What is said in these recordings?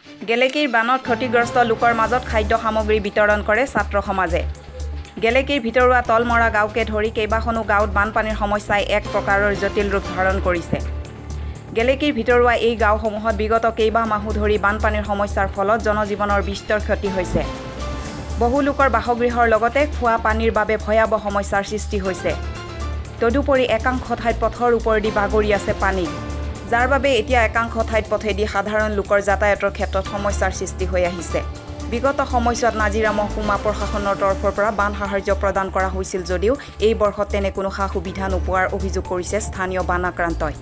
গেলেকীৰ বানত ক্ষতিগ্ৰস্ত লোকৰ মাজত খাদ্য সামগ্ৰী বিতৰণ কৰে ছাত্ৰ সমাজে। গেলেকীৰ ভিতৰুৱা তলমৰা গাঁৱকে ধৰি কেইবাখনো গাঁৱত বানপানীৰ সমস্যাই এক প্ৰকাৰৰ জটিল ৰূপ ধাৰণ কৰিছে। গেলেকীৰ ভিতৰুৱা এই গাঁওসমূহত বিগত কেইবা মাহো ধৰি বানপানীৰ সমস্যাৰ ফলত জনজীৱনৰ বিস্তৰ ক্ষতি হৈছে। বহু লোকৰ বাসগৃহৰ লগতে খোৱা পানীৰ বাবে ভয়াৱহ সমস্যাৰ সৃষ্টি হৈছে। তদুপৰি একাংশ ঠাইত পথৰ ওপৰেদি বাগৰি আছে পানী, যাৰ বাবে এতিয়া একাংশ ঠাইত পথেদি সাধাৰণ লোকৰ যাতায়াতৰ ক্ষেত্ৰত সমস্যাৰ সৃষ্টি হৈ আহিছে। বিগত সময়ছোৱাত নাজিৰা মহকুমা প্ৰশাসনৰ তৰফৰ পৰা বান সাহায্য প্ৰদান কৰা হৈছিল যদিও এই বৰ্ষত তেনে কোনো সা সুবিধা নোপোৱাৰ অভিযোগ কৰিছে স্থানীয় বান আক্ৰান্তই।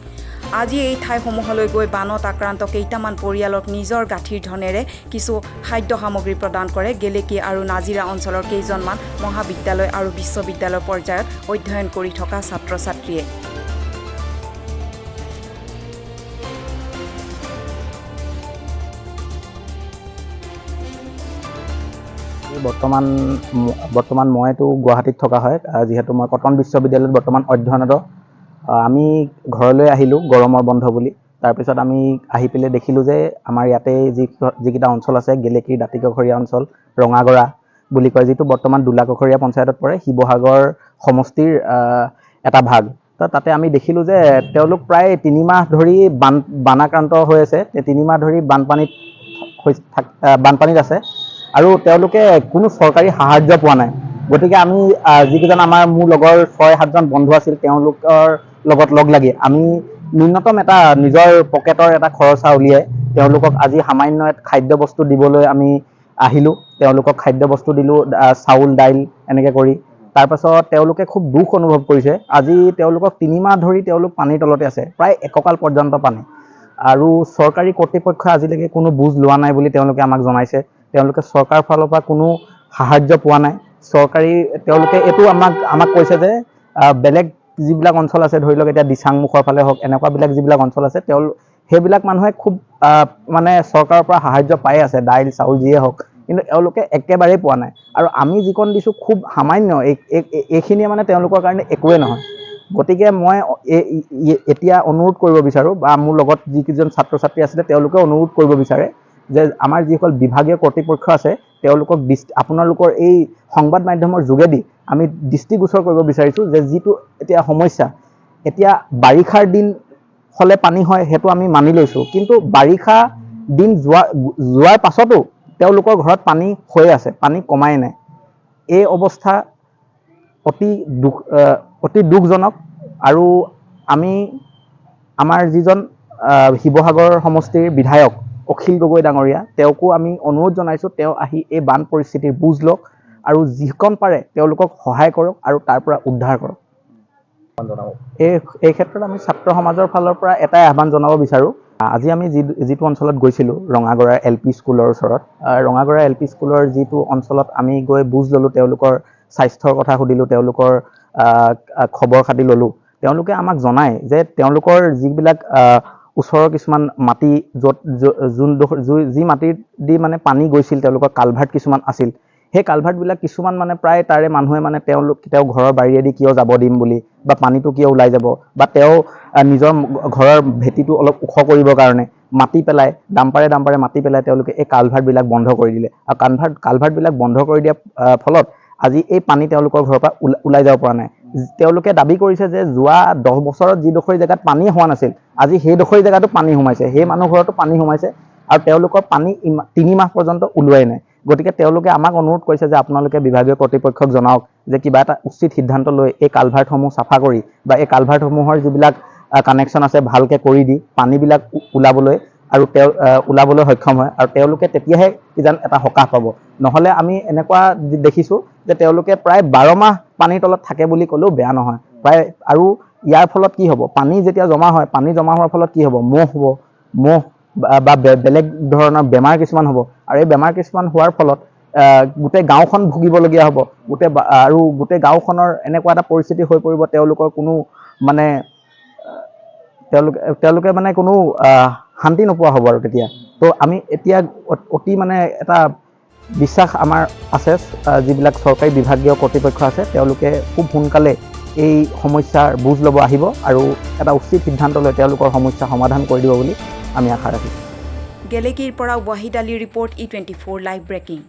আজি এই ঠাইসমূহলৈ গৈ বানত আক্ৰান্ত কেইটামান পৰিয়ালক নিজৰ গাঁঠিৰ ধনেৰে কিছু খাদ্য সামগ্ৰী প্ৰদান কৰে গেলেকী আৰু নাজিৰা অঞ্চলৰ কেইজনমান মহাবিদ্যালয় আৰু বিশ্ববিদ্যালয় পৰ্যায়ত অধ্যয়ন কৰি থকা ছাত্ৰ ছাত্ৰীয়ে। বৰ্তমান মইতো গুৱাহাটীত থকা হয়, যিহেতু মই কটন বিশ্ববিদ্যালয়ত বৰ্তমান অধ্যয়নৰত। আমি ঘৰলৈ আহিলোঁ গৰমৰ বন্ধ বুলি। তাৰপিছত আমি আহি পেলাই দেখিলোঁ যে আমাৰ ইয়াতে যিকেইটা অঞ্চল আছে, গেলেকীৰ দাঁতিকাষৰীয়া অঞ্চল, ৰঙাগৰা বুলি কয়, যিটো বৰ্তমান দোলাকাষৰীয়া পঞ্চায়তত পৰে, শিৱসাগৰ সমষ্টিৰ এটা ভাগ। তো তাতে আমি দেখিলোঁ যে তেওঁলোক প্ৰায় 3 মাহ ধৰি বানাক্ৰান্ত হৈ আছে, 3 মাহ ধৰি বানপানীত আছে আৰু তেওঁলোকে কোনো চৰকাৰী সাহায্য পোৱা নাই। গতিকে আমি যিকেইজন মোৰ লগৰ 6-7জন বন্ধু আছিল, তেওঁলোকৰ লগত লগ লাগি আমি ন্যূনতম এটা নিজৰ পকেটৰ এটা খৰচা উলিয়াই তেওঁলোকক আজি সামান্য খাদ্য বস্তু দিবলৈ আমি আহিলোঁ। তেওঁলোকক খাদ্য বস্তু দিলোঁ, চাউল দাইল এনেকৈ কৰি। তাৰপাছত তেওঁলোকে খুব দুখ অনুভৱ কৰিছে। আজি তেওঁলোকক 3 মাহ ধৰি তেওঁলোক পানীৰ তলতে আছে, প্ৰায় একঁকাল পৰ্যন্ত পানী, আৰু চৰকাৰী কৰ্তৃপক্ষই আজিলৈকে কোনো বুজ লোৱা নাই বুলি তেওঁলোকে আমাক জনাইছে। তেওঁলোকে চৰকাৰৰ ফালৰ পৰা কোনো সাহায্য পোৱা নাই। তেওঁলোকে এইটো আমাক কৈছে যে বেলেগ যিবিলাক অঞ্চল আছে, ধৰি লওক এতিয়া দিচাংমুখৰ ফালে হওক, এনেকুৱাবিলাক যিবিলাক অঞ্চল আছে, সেইবিলাক মানুহে খুব মানে চৰকাৰৰ পৰা সাহায্য পাই আছে, দাইল চাউল যিয়ে হওক, কিন্তু এওঁলোকে একেবাৰেই পোৱা নাই। আৰু আমি যিকণ দিছোঁ খুব সামান্য, এইখিনিয়ে মানে তেওঁলোকৰ কাৰণে একোৱেই নহয়। গতিকে মই এতিয়া অনুৰোধ কৰিব বিচাৰোঁ, বা মোৰ লগত যিকেইজন ছাত্ৰ ছাত্ৰী আছিলে তেওঁলোকে অনুৰোধ কৰিব বিচাৰে যে আমাৰ যিসকল বিভাগীয় কৰ্তৃপক্ষ আছে, তেওঁলোকক আপোনালোকৰ এই সংবাদ মাধ্যমৰ যোগেদি আমি দৃষ্টিগোচৰ কৰিব বিচাৰিছোঁ যে যিটো এতিয়া সমস্যা, এতিয়া বাৰিষাৰ দিন হ'লে পানী হয়, সেইটো আমি মানি লৈছোঁ, কিন্তু বাৰিষা দিন যোৱাৰ পাছতো তেওঁলোকৰ ঘৰত পানী হৈ আছে, পানী কমাই নাই। এই অৱস্থা অতি দুখজনক। আৰু আমাৰ যিজন শিৱসাগৰ সমষ্টিৰ বিধায়ক অখিল গগৈ ডাঙৰীয়া, তেওঁকো আমি অনুৰোধ জনাইছোঁ, তেওঁ আহি এই বান পৰিস্থিতিৰ বুজ লওক আৰু যিকণ পাৰে তেওঁলোকক সহায় কৰক আৰু তাৰ পৰা উদ্ধাৰ কৰক। এই ক্ষেত্ৰত আমি ছাত্ৰ সমাজৰ ফালৰ পৰা এটাই আহ্বান জনাব বিচাৰোঁ। আজি আমি যিটো অঞ্চলত গৈছিলোঁ, ৰঙাগড়া LP স্কুলৰ ওচৰত, ৰঙাগড়া LP স্কুলৰ যিটো অঞ্চলত আমি গৈ বুজ ল'লোঁ, তেওঁলোকৰ স্বাস্থ্যৰ কথা সুধিলোঁ, তেওঁলোকৰ খবৰ খাতি ল'লোঁ। তেওঁলোকে আমাক জনায় যে তেওঁলোকৰ যিবিলাক ওচৰৰ কিছুমান মাটি, যি মাটিত দি মানে পানী গৈছিল, তেওঁলোকৰ কালভাৰ্ট কিছুমান আছিল, সেই কালভাৰ্টবিলাক কিছুমান মানে প্ৰায় তাৰে মানুহে মানে তেওঁ ঘৰৰ বাৰীয়েদি কিয় যাব দিম বুলি, বা পানীটো কিয় ওলাই যাব, বা তেওঁ নিজৰ ঘৰৰ ভেটিটো অলপ ওখ কৰিবৰ কাৰণে মাটি পেলাই ডাম্পাৰে মাটি পেলাই তেওঁলোকে এই কালভাৰ্টবিলাক বন্ধ কৰি দিলে। আৰু কালভাৰ্টবিলাক বন্ধ কৰি দিয়াৰ ফলত আজি এই পানী তেওঁলোকৰ ঘৰৰ পৰা ওলাই যাব পৰা নাই। তেওঁলোকে দাবী কৰিছে যে যোৱা 10 বছৰত যিডোখৰ জেগাত পানী হোৱা নাছিল, আজি সেইডোখৰ জেগাতো পানী সোমাইছে, সেই মানুহ ঘৰতো পানী সোমাইছে, আৰু তেওঁলোকৰ পানী 3 মাহ পৰ্যন্ত ওলোৱাই নাই। গতিকে তেওঁলোকে আমাক অনুৰোধ কৰিছে যে আপোনালোকে বিভাগীয় কৰ্তৃপক্ষক জনাওক যে কিবা এটা উচিত সিদ্ধান্ত লৈ এই কালভাৰ্টসমূহ চাফা কৰি, বা এই কালভাৰ্টসমূহৰ যিবিলাক কানেকশ্যন আছে ভালকৈ কৰি দি পানীবিলাক ওলাবলৈ সক্ষম হয়, আৰু তেওঁলোকে তেতিয়াহে কিজান এটা সকাহ পাব। নহ'লে আমি এনেকুৱা দেখিছোঁ যে তেওঁলোকে প্ৰায় 12 মাহ পানীৰ তলত থাকে বুলি ক'লেও বেয়া নহয় প্ৰায়। আৰু ইয়াৰ ফলত কি হ'ব, পানী যেতিয়া জমা হয়, পানী জমা হোৱাৰ ফলত কি হ'ব, মহ বা বেলেগ ধৰণৰ বেমাৰ কিছুমান হ'ব, আৰু এই বেমাৰ কিছুমান হোৱাৰ ফলত গোটেই গাঁওখন ভুগিবলগীয়া হ'ব, আৰু গোটেই গাঁওখনৰ এনেকুৱা এটা পৰিস্থিতি হৈ পৰিব, তেওঁলোকৰ কোনো মানে তেওঁলোকে মানে কোনো শান্তি নোপোৱা হ'ব আৰু তেতিয়া। তো আমি এতিয়া অতি মানে এটা বিশ্বাস আমাৰ আছে, যিবিলাক চৰকাৰী বিভাগীয় কৰ্তৃপক্ষ আছে তেওঁলোকে খুব সোনকালে এই সমস্যাৰ বুজ ল'ব আহিব আৰু এটা উচিত সিদ্ধান্ত লৈ তেওঁলোকৰ সমস্যা সমাধান কৰি দিব বুলি আমি আশা ৰাখিছোঁ। গেলেকীৰ পৰা ৱাহিদ আলীৰ ৰিপৰ্ট E24 লাইভ ব্ৰেকিং